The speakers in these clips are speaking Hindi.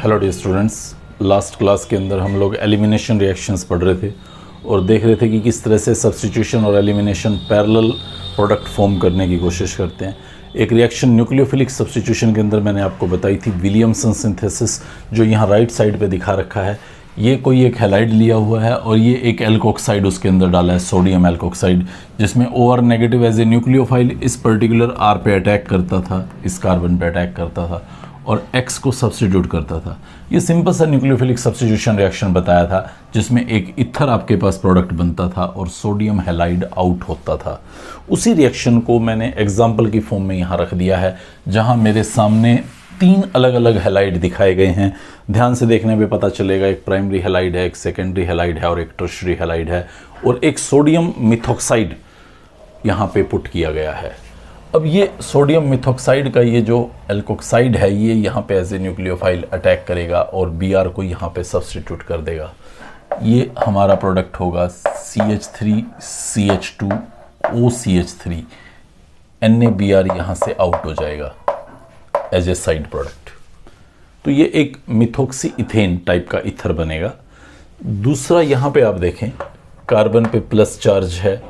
Hello dear students, last class के अंदर हम लोग एलिमिनेशन रिएक्शंस पढ़ रहे थे और देख रहे थे कि किस तरह से सब्स्टिट्यूशन और एलिमिनेशन पैरेलल प्रोडक्ट फॉर्म करने की कोशिश करते हैं। एक रिएक्शन न्यूक्लियोफिलिक सब्स्टिट्यूशन के अंदर मैंने आपको बताई थी विलियमसन सिंथेसिस, जो यहाँ राइट साइड पे दिखा रखा है। ये कोई एक हैलाइड लिया हुआ है और ये एक एल्कोक्साइड उसके अंदर डाला है, सोडियम एल्कोक्साइड, जिसमें OR negative as a nucleophile इस पर्टिकुलर R पे अटैक करता था, इस कार्बन पे अटैक करता था और X को सब्स्टिट्यूट करता था। ये सिंपल सा न्यूक्लियोफिलिक सब्स्टिट्यूशन रिएक्शन बताया था, जिसमें एक इथर आपके पास प्रोडक्ट बनता था और सोडियम हैलाइड आउट होता था। उसी रिएक्शन को मैंने एग्जाम्पल की फॉर्म में यहाँ रख दिया है, जहाँ मेरे सामने 3 अलग अलग हैलाइड दिखाए गए हैं। ध्यान से देखने पे पता चलेगा एक प्राइमरी हैलाइड है, एक सेकेंडरी हैलाइड है और एक टर्शरी हैलाइड है, और एक सोडियम मिथॉक्साइड यहाँ पे पुट किया गया है। अब ये सोडियम मिथॉक्साइड का ये जो एल्कोक्साइड है, ये यहाँ पे एज ए न्यूक्लियोफाइल अटैक करेगा और Br को यहाँ पे सब्स्टिट्यूट कर देगा। ये हमारा प्रोडक्ट होगा CH3 CH2 OCH3, NaBr यहाँ से आउट हो जाएगा एज ए साइड प्रोडक्ट। तो ये एक मिथॉक्सी इथेन टाइप का इथर बनेगा। दूसरा यहाँ पे आप देखें, कार्बन पे प्लस चार्ज है,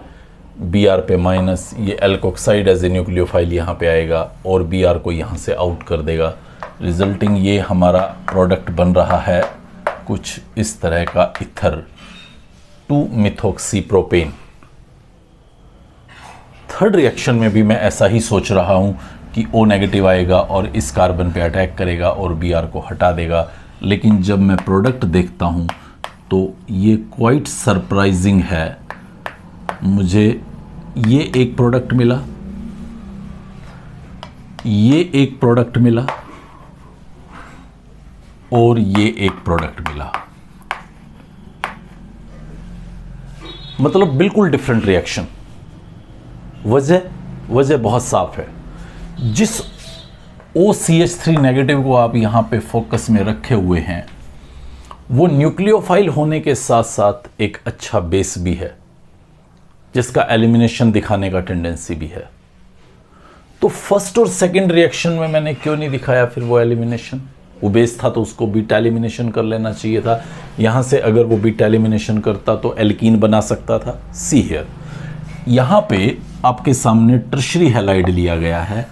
Br पे माइनस, ये एल्कोक्साइड एज ए न्यूक्लियोफाइल यहाँ पे आएगा और Br को यहाँ से आउट कर देगा। रिजल्टिंग ये हमारा प्रोडक्ट बन रहा है कुछ इस तरह का इथर 2-मिथॉक्सीप्रोपेन। थर्ड रिएक्शन में भी मैं ऐसा ही सोच रहा हूँ कि O नेगेटिव आएगा और इस कार्बन पे अटैक करेगा और Br को हटा देगा, लेकिन जब मैं प्रोडक्ट देखता हूँ तो ये क्वाइट सरप्राइजिंग है। मुझे ये एक प्रोडक्ट मिला, ये एक प्रोडक्ट मिला और ये एक प्रोडक्ट मिला। मतलब बिल्कुल डिफरेंट रिएक्शन। वजह बहुत साफ है। जिस OCH3 नेगेटिव को आप यहां पे फोकस में रखे हुए हैं, वो न्यूक्लियोफाइल होने के साथ साथ एक अच्छा बेस भी है, जिसका एलिमिनेशन दिखाने का टेंडेंसी भी है। तो फर्स्ट और सेकंड रिएक्शन में मैंने क्यों नहीं दिखाया फिर वो एलिमिनेशन? वो बेस था तो उसको बीटा एलिमिनेशन कर लेना चाहिए था। यहां से अगर वो बीटा एलिमिनेशन करता तो एल्कीन बना सकता था। सी हियर, यहां पे आपके सामने टर्शरी हैलाइड लिया गया है,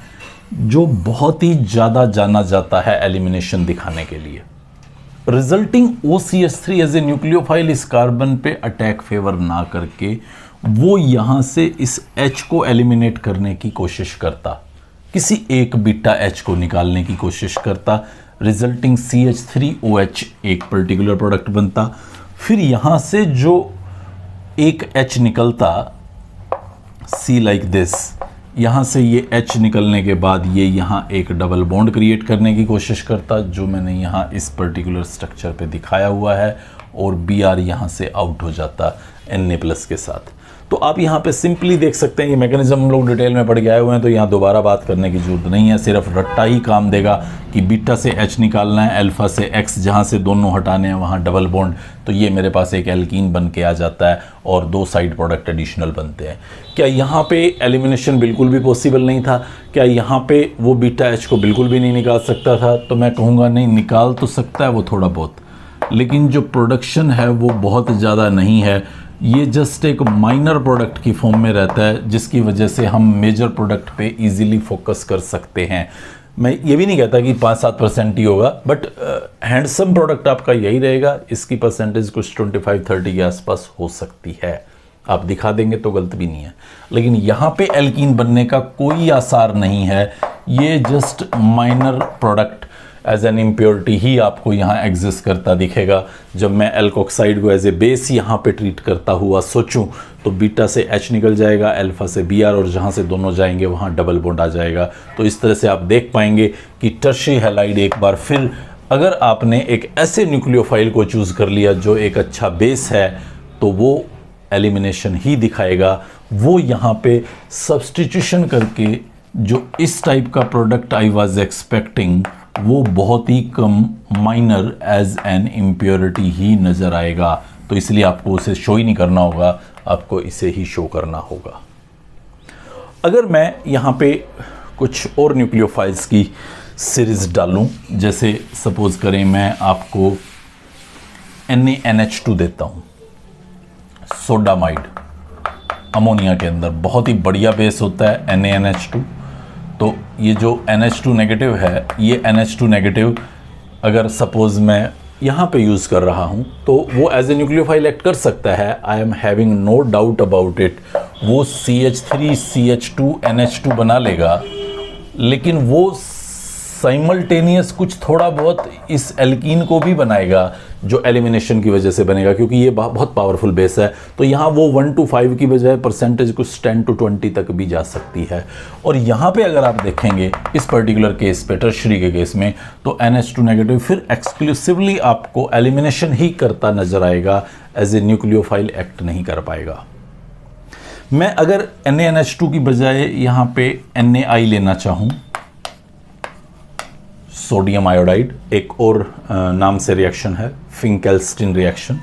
जो बहुत ही ज्यादा जाना जाता है एलिमिनेशन दिखाने के लिए। Resulting OCH3 as a nucleophile इस कार्बन पे अटैक फेवर ना करके वो यहां से इस H को एलिमिनेट करने की कोशिश करता, किसी एक बीटा H को निकालने की कोशिश करता। रिजल्टिंग CH3OH एक पर्टिकुलर प्रोडक्ट बनता। फिर यहां से जो एक H निकलता, C लाइक दिस, यहां से ये H निकलने के बाद ये यहां एक डबल बॉन्ड क्रिएट करने की कोशिश करता, जो मैंने यहां इस पर्टिकुलर स्ट्रक्चर पे दिखाया हुआ है, और Br यहां से आउट हो जाता Na+ के साथ। तो आप यहाँ पे सिंपली देख सकते हैं, ये मैकेनिज्म हम लोग डिटेल में पढ़ के आए हुए हैं, तो यहाँ दोबारा बात करने की जरूरत नहीं है। सिर्फ रट्टा ही काम देगा कि बीटा से H निकालना है, अल्फा से X, जहाँ से दोनों हटाने हैं वहाँ डबल बॉन्ड, तो ये मेरे पास एक एल्कीन बन के आ जाता है और 2 साइड प्रोडक्ट एडिशनल बनते हैं। क्या यहाँ पे एलिमिनेशन बिल्कुल भी पॉसिबल नहीं था? क्या यहाँ पे वो बीटा H को बिल्कुल भी नहीं निकाल सकता था? तो मैं कहूँगा नहीं, निकाल तो सकता है वो थोड़ा बहुत, लेकिन जो प्रोडक्शन है वो बहुत ज़्यादा नहीं है। ये जस्ट एक माइनर प्रोडक्ट की फॉर्म में रहता है, जिसकी वजह से हम मेजर प्रोडक्ट पे इजीली फोकस कर सकते हैं। मैं ये भी नहीं कहता कि 5-7% ही होगा, बट हैंडसम प्रोडक्ट आपका यही रहेगा। इसकी परसेंटेज कुछ 25-30 के आसपास हो सकती है। आप दिखा देंगे तो गलत भी नहीं है, लेकिन यहाँ पे एल्कीन बनने का कोई आसार नहीं है। ये just minor product as an impurity ही आपको यहाँ एग्जिस्ट करता दिखेगा। जब मैं एल्कोक्साइड को एज ए बेस यहाँ पे ट्रीट करता हुआ सोचूं, तो बीटा से H निकल जाएगा, अल्फा से Br, और जहाँ से दोनों जाएंगे वहाँ डबल बॉन्ड आ जाएगा। तो इस तरह से आप देख पाएंगे कि टर्शरी हैलाइड एक बार फिर, अगर आपने एक ऐसे न्यूक्लियोफाइल को चूज़ कर लिया जो एक अच्छा बेस है, तो वो एलिमिनेशन ही दिखाएगा। वो यहाँ पे सब्स्टिट्यूशन करके जो इस टाइप का प्रोडक्ट आई वॉज एक्सपेक्टिंग, वो बहुत ही कम माइनर एज एन इम्प्योरिटी ही नज़र आएगा। तो इसलिए आपको उसे शो ही नहीं करना होगा, आपको इसे ही शो करना होगा। अगर मैं यहाँ पे कुछ और न्यूक्लियोफाइल्स की सीरीज डालूं। जैसे सपोज करें मैं आपको NaNH2 देता हूं, सोडामाइड अमोनिया के अंदर बहुत ही बढ़िया बेस होता है NaNH2। तो ये जो NH2 नेगेटिव है, ये NH2 नेगेटिव अगर सपोज मैं यहाँ पे यूज़ कर रहा हूँ तो वो एज ए न्यूक्लियोफाइल एक्ट कर सकता है। I am having no doubt about it. वो CH3CH2NH2 बना लेगा, लेकिन वो साइमल्टेनियस कुछ थोड़ा बहुत इस एल्कीन को भी बनाएगा जो एलिमिनेशन की वजह से बनेगा, क्योंकि ये बहुत पावरफुल बेस है। तो यहाँ वो 1 to 5 की बजाय परसेंटेज कुछ 10 to 20 तक भी जा सकती है। और यहाँ पे अगर आप देखेंगे इस पर्टिकुलर केस पे, टर्शरी के केस में, तो NH2 नेगेटिव फिर एक्सक्लूसिवली आपको एलिमिनेशन ही करता नजर आएगा, एज ए न्यूक्लियोफाइल एक्ट नहीं कर पाएगा। मैं अगर NaNH2 की बजाय यहाँ पे NaI लेना चाहूँ, सोडियम आयोडाइड, एक और नाम से रिएक्शन है, फिंकेल्स्टीन रिएक्शन।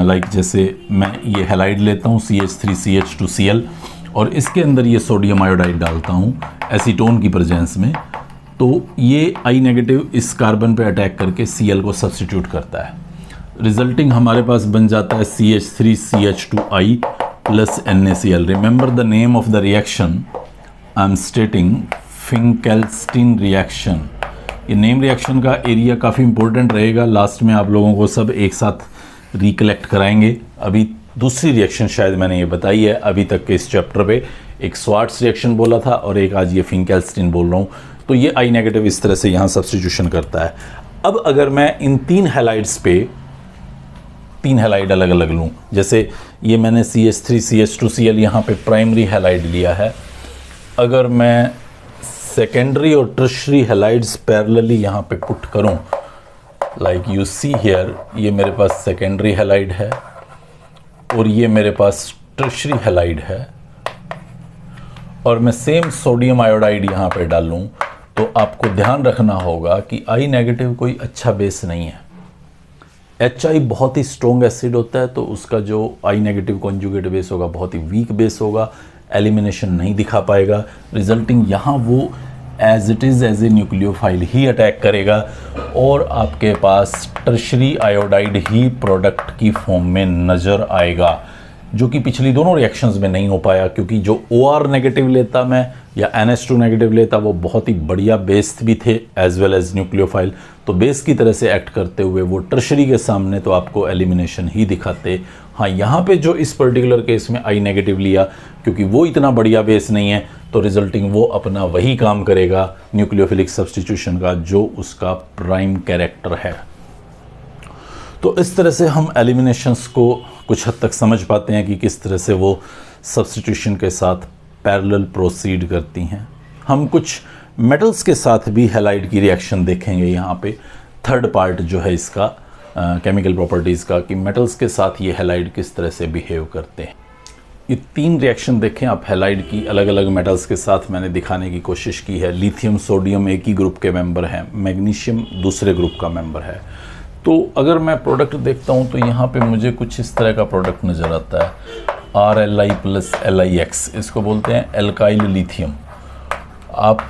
लाइक जैसे मैं ये हैलाइड लेता हूँ CH3CH2Cl और इसके अंदर ये सोडियम आयोडाइड डालता हूँ एसीटोन की प्रेजेंस में, तो ये I नेगेटिव इस कार्बन पे अटैक करके Cl को सब्स्टिट्यूट करता है। रिजल्टिंग हमारे पास बन जाता है CH3CH2I plus NaCl। Remember the name of the reaction I am stating, Finkelstein reaction. ये नेम रिएक्शन का एरिया काफ़ी इंपॉर्टेंट रहेगा, लास्ट में आप लोगों को सब एक साथ रिकलेक्ट कराएंगे। अभी दूसरी रिएक्शन शायद मैंने ये बताई है अभी तक के इस चैप्टर पे, एक स्वार्ट्स रिएक्शन बोला था और एक आज ये फिंकेल्स्टीन बोल रहा हूँ। तो ये I नेगेटिव इस तरह से यहाँ सब्स्टिट्यूशन करता है। अब अगर मैं इन 3 हैलाइड्स पे 3 हैलाइड अलग अलग लूँ, जैसे ये मैंने CH3CH2Cl यहाँ पे प्राइमरी हैलाइड लिया है, अगर मैं सेकेंडरी और टर्शरी हैलाइड्स पैरेलली यहाँ पे पुट करूँ, लाइक यू सी हियर, ये मेरे पास सेकेंडरी हैलाइड है और ये मेरे पास टर्शरी हैलाइड है, और मैं सेम सोडियम आयोडाइड यहाँ पे डालूँ, तो आपको ध्यान रखना होगा कि I नेगेटिव कोई अच्छा बेस नहीं है। HI बहुत ही स्ट्रॉन्ग एसिड होता है, तो उसका जो I नेगेटिव कॉन्जुगेट बेस होगा बहुत ही वीक बेस होगा, एलिमिनेशन नहीं दिखा पाएगा। रिजल्टिंग यहाँ वो as it is as a nucleophile ही अटैक करेगा और आपके पास टर्शरी आयोडाइड ही प्रोडक्ट की फॉर्म में नज़र आएगा, जो कि पिछली दोनों रिएक्शंस में नहीं हो पाया, क्योंकि जो OR नेगेटिव लेता मैं या NH2 नेगेटिव लेता वो बहुत ही बढ़िया बेस भी थे एज वेल एज न्यूक्लियोफाइल, तो बेस की तरह से एक्ट करते हुए वो टर्शरी के सामने तो आपको एलिमिनेशन ही दिखाते। हाँ, यहाँ पे जो इस पर्टिकुलर केस में I नेगेटिव लिया, क्योंकि वो इतना बढ़िया बेस नहीं है, तो रिजल्टिंग वो अपना वही काम करेगा न्यूक्लियोफिलिक सब्स्टिट्यूशन का जो उसका प्राइम कैरेक्टर है। तो इस तरह से हम एलिमिनेशंस को कुछ हद तक समझ पाते हैं कि किस तरह से वो सब्स्टिट्यूशन के साथ पैरेलल प्रोसीड करती हैं। हम कुछ मेटल्स के साथ भी हैलाइड की रिएक्शन देखेंगे यहाँ पे, थर्ड पार्ट जो है इसका केमिकल प्रॉपर्टीज़ का, कि मेटल्स के साथ ये हैलाइड किस तरह से बिहेव करते हैं। ये 3 रिएक्शन देखें आप हैलाइड की अलग अलग मेटल्स के साथ, मैंने दिखाने की कोशिश की है। लिथियम सोडियम एक ही ग्रुप के मेंबर हैं, मैग्नीशियम दूसरे ग्रुप का मेंबर है। तो अगर मैं प्रोडक्ट देखता हूँ तो यहाँ पे मुझे कुछ इस तरह का प्रोडक्ट नज़र आता है, RLi प्लस LiX, इसको बोलते हैं एल्काइल लिथियम। आप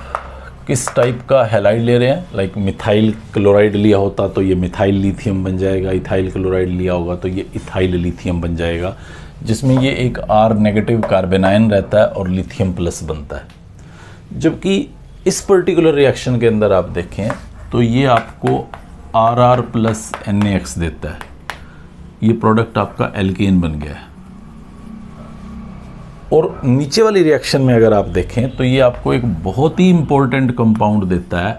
किस टाइप का हैलाइड ले रहे हैं, लाइक मिथाइल क्लोराइड लिया होता तो ये मिथाइल लिथियम बन जाएगा, इथाइल क्लोराइड लिया होगा तो ये इथाइल लिथियम बन जाएगा, जिसमें ये एक R नेगेटिव कार्बेनाइन रहता है और लिथियम प्लस बनता है। जबकि इस पर्टिकुलर रिएक्शन के अंदर आप देखें तो ये आपको RR प्लस NaX देता है, ये प्रोडक्ट आपका एल्केन बन गया है। और नीचे वाली रिएक्शन में अगर आप देखें तो ये आपको एक बहुत ही इंपॉर्टेंट कंपाउंड देता है,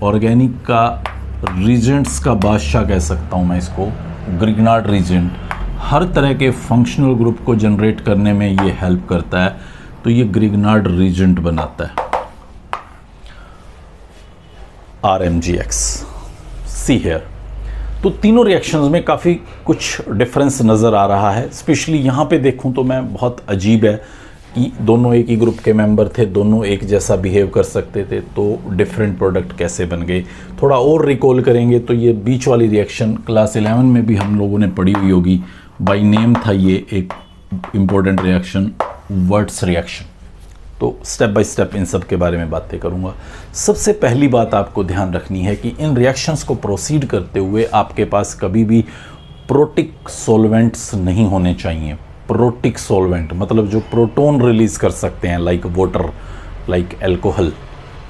ऑर्गेनिक का रीजेंट्स का बादशाह कह सकता हूँ मैं इसको, ग्रिग्नार्ड रीजेंट। हर तरह के फंक्शनल ग्रुप को जनरेट करने में ये हेल्प करता है, तो ये ग्रिग्नार्ड रीजेंट बनाता है RMgX। See here. तो तीनों रिएक्शंस में काफ़ी कुछ डिफरेंस नज़र आ रहा है। स्पेशली यहाँ पे देखूँ तो मैं बहुत अजीब है कि दोनों एक ही ग्रुप के मेंबर थे, दोनों एक जैसा बिहेव कर सकते थे, तो डिफरेंट प्रोडक्ट कैसे बन गए। थोड़ा और रिकॉल करेंगे तो ये बीच वाली रिएक्शन क्लास 11 में भी हम लोगों ने पढ़ी हुई होगी, बाय नेम था ये एक इम्पोर्टेंट रिएक्शन, वर्ट्स रिएक्शन। तो स्टेप बाय स्टेप इन सब के बारे में बातें करूंगा। सबसे पहली बात आपको ध्यान रखनी है कि इन रिएक्शंस को प्रोसीड करते हुए आपके पास कभी भी प्रोटिक सॉल्वेंट्स नहीं होने चाहिए। प्रोटिक सॉल्वेंट मतलब जो प्रोटॉन रिलीज कर सकते हैं, like water, like alcohol,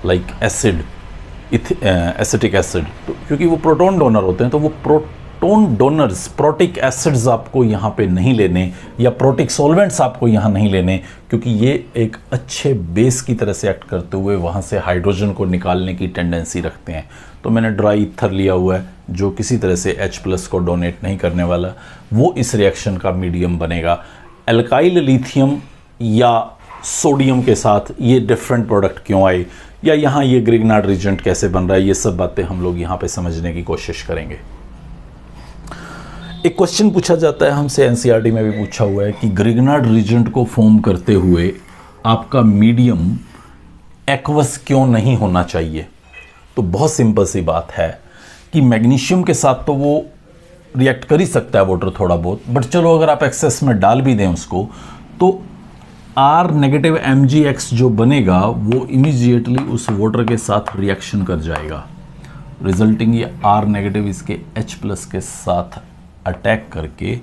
like acid, acetic acid, तो क्योंकि वो प्रोटॉन डोनर होते हैं तो वो प्रोटॉन डोनर्स प्रोटिक एसिड्स आपको यहाँ पे नहीं लेने, या प्रोटिक सॉल्वेंट्स आपको यहाँ नहीं लेने, क्योंकि ये एक अच्छे बेस की तरह से एक्ट करते हुए वहाँ से हाइड्रोजन को निकालने की टेंडेंसी रखते हैं। तो मैंने ड्राई ईथर लिया हुआ है जो किसी तरह से H+ को डोनेट नहीं करने वाला, वो इस रिएक्शन का मीडियम बनेगा। एल्काइल लिथियम या सोडियम के साथ ये डिफरेंट प्रोडक्ट क्यों आए, या यहाँ ये ग्रिग्नार्ड रीजेंट कैसे बन रहा है, ये सब बातें हम लोग यहाँ पे समझने की कोशिश करेंगे। एक क्वेश्चन पूछा जाता है हमसे, एनसीईआरटी में भी पूछा हुआ है कि ग्रिग्नार्ड रीजेंट को फॉर्म करते हुए आपका मीडियम एक्वस क्यों नहीं होना चाहिए। तो बहुत सिंपल सी बात है कि मैग्नीशियम के साथ तो वो रिएक्ट कर ही सकता है वाटर थोड़ा बहुत, बट चलो अगर आप एक्सेस में डाल भी दें उसको तो R नेगेटिव MgX जो बनेगा वो इमीडिएटली उस वाटर के साथ रिएक्शन कर जाएगा, रिजल्टिंग ये R नेगेटिव इसके H+ के साथ अटैक करके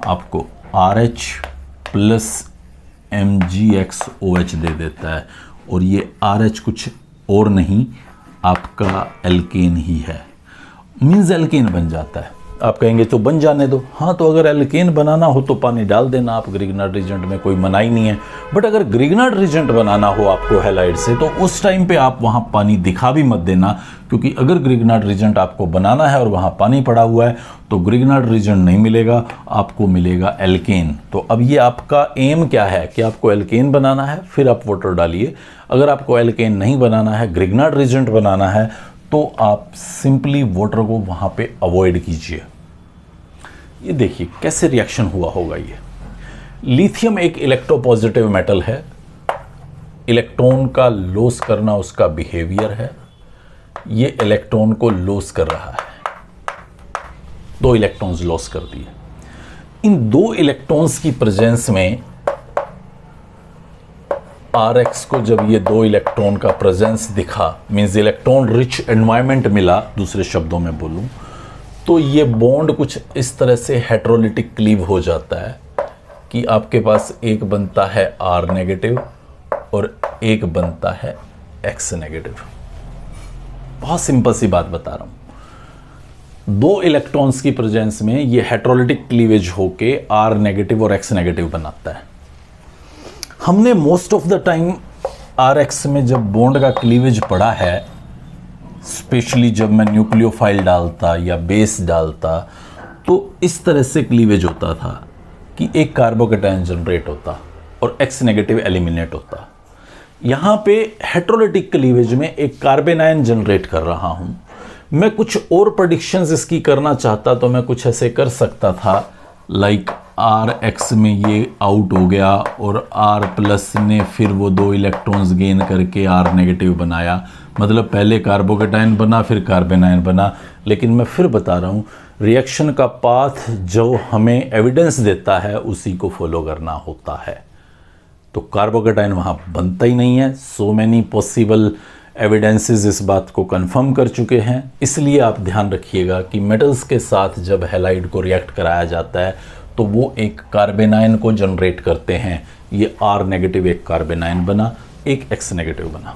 आपको RH प्लस MgXOH दे देता है, और ये RH कुछ और नहीं आपका एल्केन ही है, मीन्स एल्केन बन जाता है। आप कहेंगे तो बन जाने दो, हाँ तो अगर एल्केन बनाना हो तो पानी डाल देना आप ग्रिग्नार्ड रीजेंट में, कोई मनाही नहीं है। बट अगर ग्रिग्नार्ड रीजेंट बनाना हो आपको हैलाइड से तो उस टाइम पे आप वहाँ पानी दिखा भी मत देना, क्योंकि अगर ग्रिग्नार्ड रीजेंट आपको बनाना है और वहाँ पानी पड़ा हुआ है तो ग्रिग्नार्ड रीजेंट नहीं मिलेगा, आपको मिलेगा एल्केन। तो अब ये आपका एम क्या है कि आपको एल्केन बनाना है, फिर आप वाटर डालिए। अगर आपको एल्केन नहीं बनाना है, ग्रिग्नार्ड रीजेंट बनाना है, तो आप सिंपली वाटर को वहाँ पे अवॉइड कीजिए। ये देखिए कैसे रिएक्शन हुआ होगा। ये लिथियम एक इलेक्ट्रोपॉजिटिव मेटल है, इलेक्ट्रॉन का लॉस करना उसका बिहेवियर है, ये इलेक्ट्रॉन को लॉस कर रहा है, 2 इलेक्ट्रॉन्स लॉस कर दिए। इन 2 इलेक्ट्रॉन्स की प्रेजेंस में RX को जब ये 2 इलेक्ट्रॉन का प्रेजेंस दिखा, मीन्स इलेक्ट्रॉन रिच एनवायरनमेंट मिला, दूसरे शब्दों में बोलूं तो ये बॉन्ड कुछ इस तरह से हेट्रोलिटिक क्लीव हो जाता है कि आपके पास एक बनता है R नेगेटिव और एक बनता है X नेगेटिव। बहुत सिंपल सी बात बता रहा हूं, 2 इलेक्ट्रॉन्स की प्रेजेंस में ये हेट्रोलिटिक क्लीवेज होके R नेगेटिव और X नेगेटिव बनाता है। हमने most of the time RX में जब बॉन्ड का क्लीवेज पड़ा है, स्पेशली जब मैं न्यूक्लियोफाइल डालता या बेस डालता, तो इस तरह से क्लीवेज होता था कि एक कार्बोकेटायन जनरेट होता और X नेगेटिव एलिमिनेट होता। यहाँ पे हेट्रोलिटिक क्लीवेज में एक कार्बन आयन जनरेट कर रहा हूँ। मैं कुछ और प्रेडिक्शंस इसकी करना चाहता तो मैं कुछ ऐसे कर सकता था, लाइक RX में ये आउट हो गया और R+ ने फिर वो 2 इलेक्ट्रॉन्स गेन करके R नेगेटिव बनाया, मतलब पहले कार्बोकेटायन बना फिर कार्बन आयन बना। लेकिन मैं फिर बता रहा हूँ, रिएक्शन का पाथ जो हमें एविडेंस देता है उसी को फॉलो करना होता है। तो कार्बोकेटायन वहाँ बनता ही नहीं है। सो मैनी पॉसिबल एविडेंसेस इस बात को कंफर्म कर चुके हैं। इसलिए आप ध्यान रखिएगा कि मेटल्स के साथ जब हैलाइड को रिएक्ट कराया जाता है तो वो एक कार्बन आयन को जनरेट करते हैं। ये R नेगेटिव एक कार्बन आयन बना, एक X नेगेटिव बना,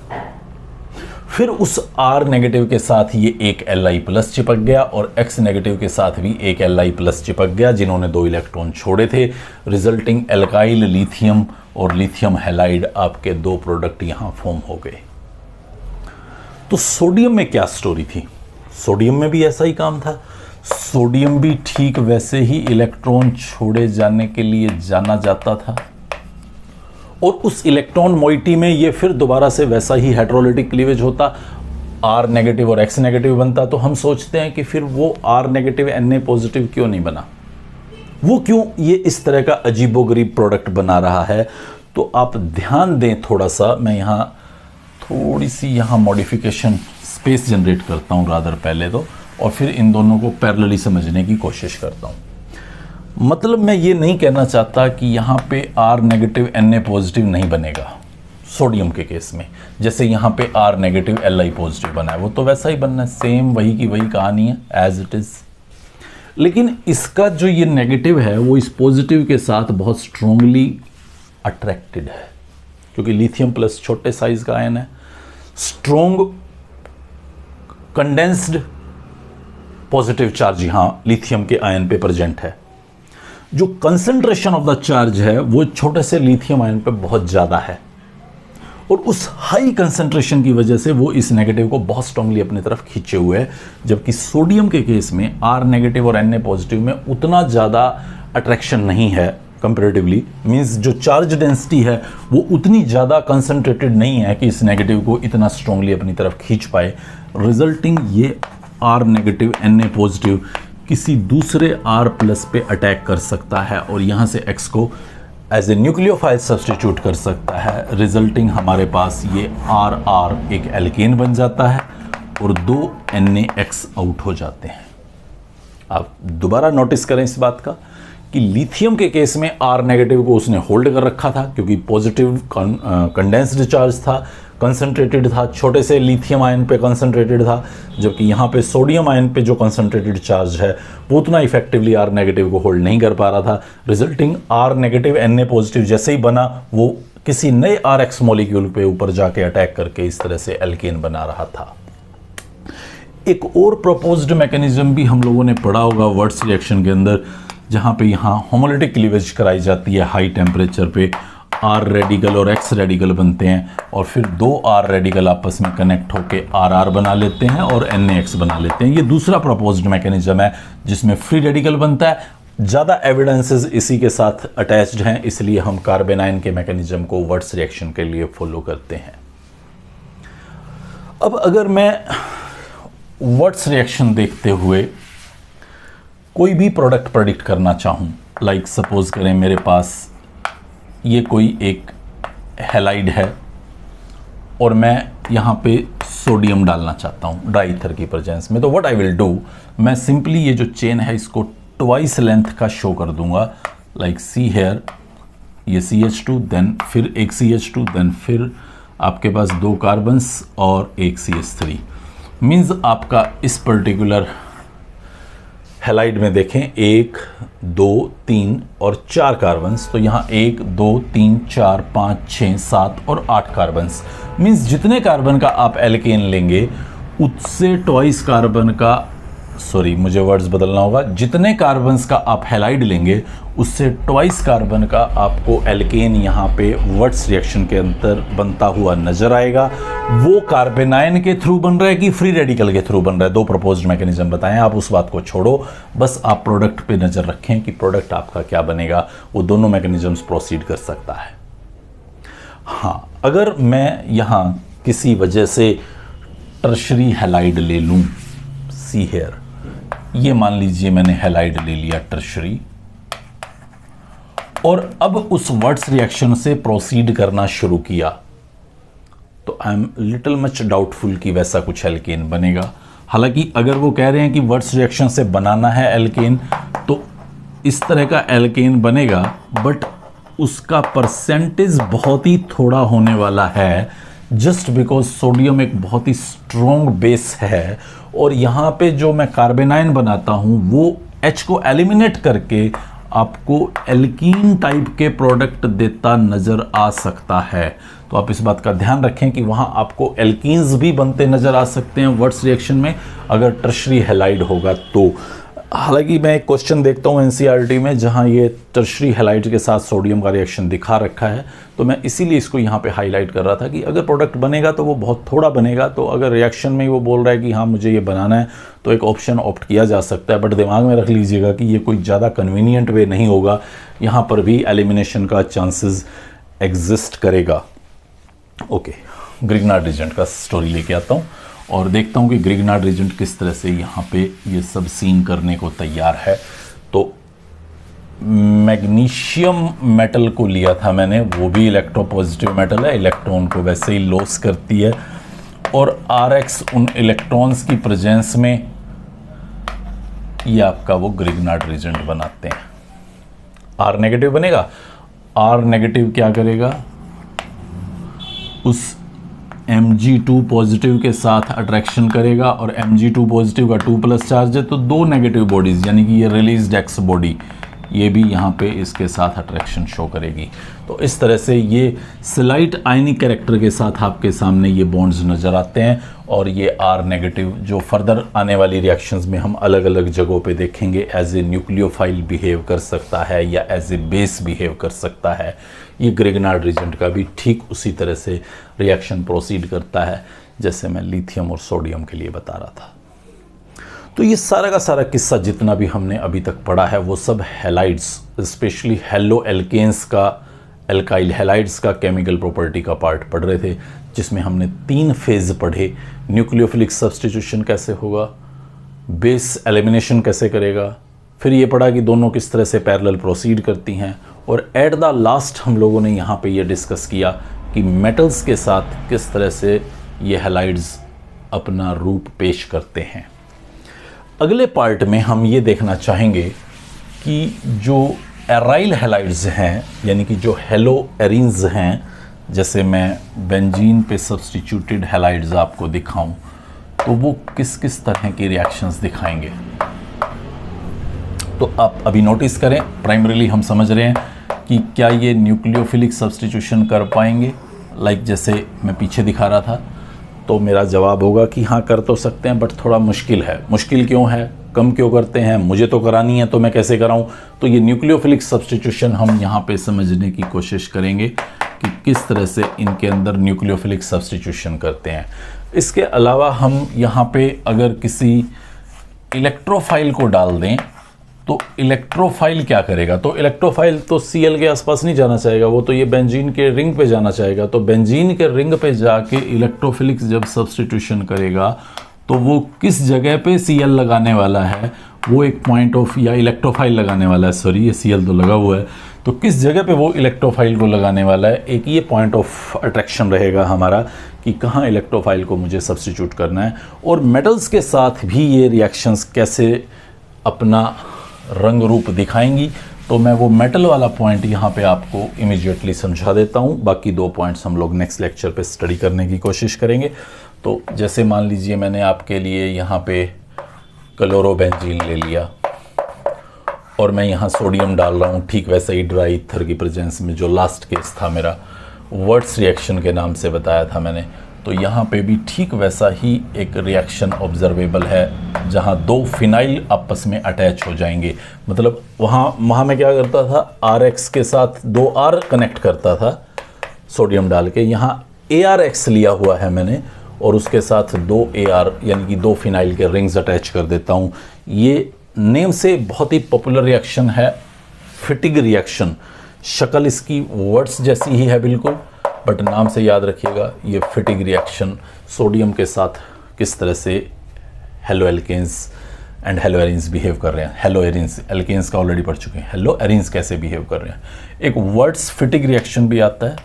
फिर उस R नेगेटिव के साथ ये एक Li+ चिपक गया और X नेगेटिव के साथ भी एक Li+ चिपक गया, जिन्होंने 2 इलेक्ट्रॉन छोड़े थे, रिजल्टिंग एल्काइल लिथियम और लिथियम हैलाइड आपके 2 प्रोडक्ट यहां फॉर्म हो गए। तो सोडियम में क्या स्टोरी थी? सोडियम में भी ऐसा ही काम था। सोडियम भी ठीक वैसे ही इलेक्ट्रॉन छोड़े जाने के लिए जाना जाता था और उस इलेक्ट्रॉन मोइटी में ये फिर दोबारा से वैसा ही हेट्रोलिटिक क्लीवेज होता, R नेगेटिव और X नेगेटिव बनता। तो हम सोचते हैं कि फिर वो R नेगेटिव Na पॉजिटिव क्यों नहीं बना, वो क्यों ये इस तरह का अजीबोगरीब प्रोडक्ट बना रहा है। तो आप ध्यान दें थोड़ा सा, मैं यहाँ थोड़ी सी यहाँ मॉडिफिकेशन स्पेस जनरेट करता हूँ रादर पहले तो, और फिर इन दोनों को पैरेलली समझने की कोशिश करता हूँ। मतलब मैं ये नहीं कहना चाहता कि यहाँ पे R नेगेटिव Na पॉजिटिव नहीं बनेगा। सोडियम के केस में, जैसे यहाँ पे R नेगेटिव Li पॉजिटिव बना है, वो तो वैसा ही बनना है, सेम वही की वही कहानी है एज इट इज। लेकिन इसका जो ये नेगेटिव है वो इस पॉजिटिव के साथ बहुत स्ट्रांगली अट्रैक्टेड है, क्योंकि लिथियम प्लस छोटे साइज का आयन है, स्ट्रॉन्ग कंडेंस्ड पॉजिटिव चार्ज यहां लिथियम के आयन पे प्रेजेंट है। जो कंसंट्रेशन ऑफ द चार्ज है वो छोटे से लिथियम आयन पे बहुत ज्यादा है, और उस हाई कंसंट्रेशन की वजह से वो इस नेगेटिव को बहुत स्ट्रांगली अपनी तरफ खींचे हुए है। जबकि सोडियम के केस में R नेगेटिव और Na पॉजिटिव में उतना ज़्यादा अट्रैक्शन नहीं है कंपैरेटिवली, मींस जो चार्ज डेंसिटी है वो उतनी ज़्यादा कंसंट्रेटेड नहीं है कि इस नेगेटिव को इतना स्ट्रांगली अपनी तरफ खींच पाए, रिजल्टिंग ये R नेगेटिव Na पॉजिटिव किसी दूसरे R प्लस पे अटैक कर सकता है और यहाँ से X को एज ए न्यूक्लियोफाइल सब्सटीट्यूट कर सकता है, रिजल्टिंग हमारे पास ये RR एक एल्केन बन जाता है और 2 NaX आउट हो जाते हैं। आप दोबारा नोटिस करें इस बात का कि लिथियम के केस में R नेगेटिव को उसने होल्ड कर रखा था क्योंकि पॉजिटिव कंडेंस्ड चार्ज था, कंसंट्रेटेड था, छोटे से लिथियम आयन पे कंसंट्रेटेड था, जबकि यहाँ पे सोडियम आयन पे जो कंसंट्रेटेड चार्ज है वो उतना इफेक्टिवली R नेगेटिव को होल्ड नहीं कर पा रहा था, resulting R negative Na positive जैसे ही बना वो किसी नए RX मॉलिक्यूल पे ऊपर जाके अटैक करके इस तरह से एल्केन बना रहा था। एक और प्रपोज्ड मैकेनिज्म भी हम लोगों ने पढ़ा होगा वर्ड्स रिएक्शन के अंदर, जहाँ पे यहाँ होमोलिटिक क्लीवेज कराई जाती है हाई टेम्परेचर पे, R रेडिकल और X रेडिकल बनते हैं और फिर 2 R रेडिकल आपस में कनेक्ट होके RR बना लेते हैं और NaX बना लेते हैं। ये दूसरा प्रपोज्ड मैकेनिज्म है जिसमें फ्री रेडिकल बनता है। ज़्यादा एविडेंसेस इसी के साथ अटैच्ड हैं, इसलिए हम कार्बेनाइन के मैकेनिज्म को वर्ड्स रिएक्शन के लिए फॉलो करते हैं। अब अगर मैं वर्ड्स रिएक्शन देखते हुए कोई भी प्रोडक्ट प्रेडिक्ट करना चाहूँ, लाइक सपोज करें मेरे पास ये कोई एक हैलाइड है और मैं यहाँ पे सोडियम डालना चाहता हूँ ड्राई ईथर की प्रेजेंस में, तो व्हाट आई विल डू, मैं सिंपली ये जो चेन है इसको ट्वाइस लेंथ का शो कर दूंगा, लाइक सी हेयर, ये CH2 देन फिर एक CH2 देन फिर आपके पास 2 कार्बन्स और एक CH3, मीन्स आपका इस पर्टिकुलर हैलाइड में देखें 1 2 3 और 4 कार्बन्स, तो यहाँ 1 2 3 4 5 6 7 और 8 कार्बन्स, मीन्स जितने कार्बन का आप एल्केन लेंगे उससे ट्वाइस कार्बन का, सॉरी मुझे वर्ड्स बदलना होगा, जितने कार्बन्स का आप हैलाइड लेंगे उससे ट्वाइस कार्बन का आपको एल्केन यहाँ पे वर्ड्स रिएक्शन के अंदर बनता हुआ नजर आएगा। वो कार्बेनाइन के थ्रू बन रहा है कि फ्री रेडिकल के थ्रू बन रहा है, 2 प्रपोज्ड मैकेनिज्म बताएं, आप उस बात को छोड़ो, बस आप प्रोडक्ट पे नजर रखें कि प्रोडक्ट आपका क्या बनेगा, वो दोनों मैकेनिज्म्स प्रोसीड कर सकता है। हाँ, अगर मैं यहाँ किसी वजह से टर्शरी हैलाइड ले लूँ, सी हेयर, ये मान लीजिए मैंने हैलाइड ले लिया टर्शरी और अब उस वर्ड्स रिएक्शन से प्रोसीड करना शुरू किया, तो I am little much doubtful कि वैसा कुछ एल्केन बनेगा। हालांकि अगर वो कह रहे हैं कि वर्ड्स रिएक्शन से बनाना है एल्केन तो इस तरह का एल्केन बनेगा, बट उसका परसेंटेज बहुत ही थोड़ा होने वाला है, जस्ट बिकॉज सोडियम एक बहुत ही स्ट्रॉन्ग बेस है और यहाँ पे जो मैं कार्बेनाइन बनाता हूँ वो H को एलिमिनेट करके आपको एल्कीन टाइप के प्रोडक्ट देता नज़र आ सकता है। तो आप इस बात का ध्यान रखें कि वहाँ आपको एल्कीन्स भी बनते नज़र आ सकते हैं वर्ड्स रिएक्शन में अगर टर्शरी हैलाइड होगा तो। हालांकि मैं एक क्वेश्चन देखता हूँ एनसीईआरटी में जहाँ ये टर्शरी हैलाइड के साथ सोडियम का रिएक्शन दिखा रखा है, तो मैं इसीलिए इसको यहाँ पे हाईलाइट कर रहा था कि अगर प्रोडक्ट बनेगा तो वो बहुत थोड़ा बनेगा, तो अगर रिएक्शन में वो बोल रहा है कि हाँ मुझे ये बनाना है तो एक ऑप्शन ऑप्ट किया जा सकता है, बट दिमाग में रख लीजिएगा कि ये कोई ज़्यादा कन्वीनियंट वे नहीं होगा, यहाँ पर भी एलिमिनेशन का चांसेस एग्जिस्ट करेगा। ओके, ग्रिग्नार्ड रीजेंट का स्टोरी लेके आता हूँ और देखता हूँ कि ग्रिग्नार्ड रीजेंट किस तरह से यहाँ पे ये सब सीन करने को तैयार है। तो मैग्नीशियम मेटल को लिया था मैंने, वो भी इलेक्ट्रोपॉजिटिव मेटल है, इलेक्ट्रॉन को वैसे ही लॉस करती है और RX उन इलेक्ट्रॉन्स की प्रेजेंस में ये आपका वो ग्रिग्नार्ड रीजेंट बनाते हैं। R नेगेटिव बनेगा, R नेगेटिव क्या करेगा, उस Mg2 पॉजिटिव के साथ अट्रैक्शन करेगा और Mg2 पॉजिटिव का 2+ चार्ज है, तो दो नेगेटिव बॉडीज़ यानी कि ये रिलीज्ड एक्स बॉडी ये भी यहाँ पे इसके साथ अट्रैक्शन शो करेगी। तो इस तरह से ये स्लाइट आयनिक कैरेक्टर के साथ आपके सामने ये बॉन्ड्स नज़र आते हैं और ये R नेगेटिव जो फर्दर आने वाली रिएक्शंस में हम अलग अलग जगहों पे देखेंगे एज ए न्यूक्लियोफाइल बिहेव कर सकता है या एज ए बेस बिहेव कर सकता है। ये ग्रिग्नार्ड रीजेंट का भी ठीक उसी तरह से रिएक्शन प्रोसीड करता है जैसे मैं लिथियम और सोडियम के लिए बता रहा था। तो ये सारा का सारा किस्सा जितना भी हमने अभी तक पढ़ा है वो सब हैलाइड्स, स्पेशली हेलो एल्केन्स का, एल्काइल हैलाइड्स का केमिकल प्रॉपर्टी का पार्ट पढ़ रहे थे, जिसमें हमने 3 फेज पढ़े। न्यूक्लियोफिलिक सब्स्टिट्यूशन कैसे होगा, बेस एलिमिनेशन कैसे करेगा, फिर ये पढ़ा कि दोनों किस तरह से पैरेलल प्रोसीड करती हैं, और एट द लास्ट हम लोगों ने यहाँ पे ये डिस्कस किया कि मेटल्स के साथ किस तरह से ये हैलाइड्स अपना रूप पेश करते हैं। अगले पार्ट में हम ये देखना चाहेंगे कि जो एराइल हैलाइड्स हैं यानी कि जो हेलो एरीन्स हैं, जैसे मैं बेंजीन पे सब्स्टिट्यूटेड हैलाइड्स आपको दिखाऊं तो वो किस किस तरह की रिएक्शंस दिखाएंगे। तो आप अभी नोटिस करें, प्राइमरीली हम समझ रहे हैं कि क्या ये न्यूक्लियोफिलिक सब्स्टिट्यूशन कर पाएंगे, लाइक जैसे मैं पीछे दिखा रहा था। तो मेरा जवाब होगा कि हाँ कर तो सकते हैं, बट थोड़ा मुश्किल है। मुश्किल क्यों है, कम क्यों करते हैं, मुझे तो करानी है तो मैं कैसे कराऊं। तो ये न्यूक्लियोफिलिक सब्स्टिट्यूशन हम यहाँ पे समझने की कोशिश करेंगे कि किस तरह से इनके अंदर न्यूक्लियोफिलिक सब्स्टिट्यूशन करते हैं। इसके अलावा हम यहाँ पे अगर किसी इलेक्ट्रोफाइल को डाल दें तो इलेक्ट्रोफाइल क्या करेगा, तो इलेक्ट्रोफाइल तो Cl के आसपास नहीं जाना चाहेगा, वो तो ये बेंजीन के रिंग पे जाना चाहेगा। तो बेंजीन के रिंग पे जाके इलेक्ट्रोफिलिक जब सब्स्टिट्यूशन करेगा तो वो किस जगह पे Cl लगाने वाला है, वो एक पॉइंट ऑफ, या इलेक्ट्रोफाइल लगाने वाला है, सॉरी ये Cl तो लगा हुआ है, तो किस जगह पे वो इलेक्ट्रोफाइल को लगाने वाला है, एक ये पॉइंट ऑफ अट्रैक्शन रहेगा हमारा कि कहाँ इलेक्ट्रोफाइल को मुझे सब्स्टिट्यूट करना है। और मेटल्स के साथ भी ये रिएक्शंस कैसे अपना रंग रूप दिखाएंगी, तो मैं वो मेटल वाला पॉइंट यहाँ पे आपको इमीडिएटली समझा देता हूँ। बाकी 2 पॉइंट्स हम लोग नेक्स्ट लेक्चर पे स्टडी करने की कोशिश करेंगे। तो जैसे मान लीजिए मैंने आपके लिए यहाँ पे क्लोरोबेंजीन ले लिया और मैं यहाँ सोडियम डाल रहा हूँ, ठीक वैसे ही ड्राई ईथर की प्रेजेंस में, जो लास्ट केस था मेरा, वर्ट्स रिएक्शन के नाम से बताया था मैंने। तो यहाँ पे भी ठीक वैसा ही एक रिएक्शन ऑब्जर्वेबल है जहाँ 2 फिनाइल आपस में अटैच हो जाएंगे। मतलब वहाँ मैं क्या करता था, RX के साथ 2R कनेक्ट करता था सोडियम डाल के, यहाँ ARX लिया हुआ है मैंने और उसके साथ 2AR यानी कि 2 फिनाइल के रिंग्स अटैच कर देता हूँ। ये नेम से बहुत ही पॉपुलर रिएक्शन है, फिटिग रिएक्शन। शक्ल इसकी वर्ड्स जैसी ही है बिल्कुल, बट नाम से याद रखिएगा ये फिटिग रिएक्शन सोडियम के साथ किस तरह से halo alkanes and halo arenes behave कर रहे हैं। हेलो एरीन्स, एल्केन्स का ऑलरेडी पढ़ चुके हैं, हेलो एरीन्स कैसे बिहेव कर रहे हैं। एक वर्ड्स फिटिग रिएक्शन भी आता है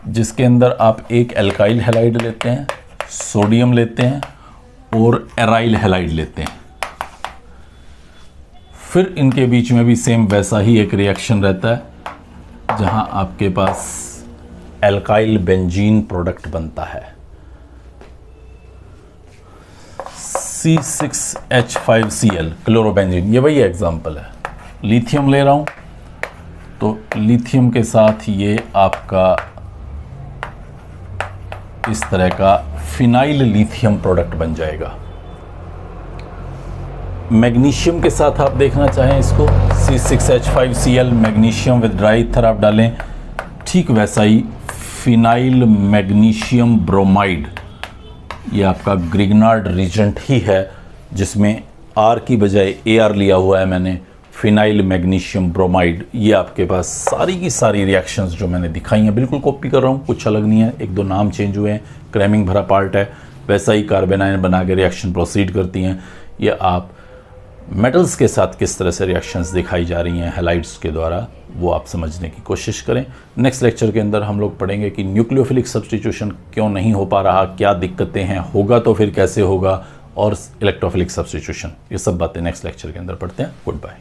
जिसके अंदर आप एक एल्काइल हैलाइड लेते हैं, सोडियम लेते हैं और एराइल हैलाइड लेते हैं। फिर इनके बीच में भी सेम वैसा ही एक रिएक्शन रहता है जहां आपके पास एल्काइल बेंजीन प्रोडक्ट बनता है, C6H5Cl क्लोरोबेंजीन। ये वही एग्जांपल है। लिथियम ले रहा हूं तो लिथियम के साथ ये आपका इस तरह का फिनाइल लिथियम प्रोडक्ट बन जाएगा। मैग्नीशियम के साथ आप देखना चाहें इसको, C6H5Cl magnesium with dry ether आप डालें, ठीक वैसा ही फिनाइल मैग्नीशियम ब्रोमाइड, ये आपका ग्रिग्नार्ड रीजेंट ही है जिसमें R की बजाय AR लिया हुआ है मैंने, फिनाइल मैग्नीशियम ब्रोमाइड। ये आपके पास सारी की सारी रिएक्शंस जो मैंने दिखाई हैं बिल्कुल कॉपी कर रहा हूँ, कुछ अलग नहीं है, 1-2 नाम चेंज हुए हैं, क्रैमिंग भरा पार्ट है, वैसा ही कार्बन आयन बना के रिएक्शन प्रोसीड करती हैं। ये आप मेटल्स के साथ किस तरह से रिएक्शंस दिखाई जा रही हैं हैलाइड्स के द्वारा, वो आप समझने की कोशिश करें। नेक्स्ट लेक्चर के अंदर हम लोग पढ़ेंगे कि न्यूक्लियोफिलिक सब्स्टिट्यूशन क्यों नहीं हो पा रहा, क्या दिक्कतें हैं, होगा तो फिर कैसे होगा, और इलेक्ट्रोफिलिक सब्स्टिट्यूशन, ये सब बातें नेक्स्ट लेक्चर के अंदर पढ़ते हैं। Good bye.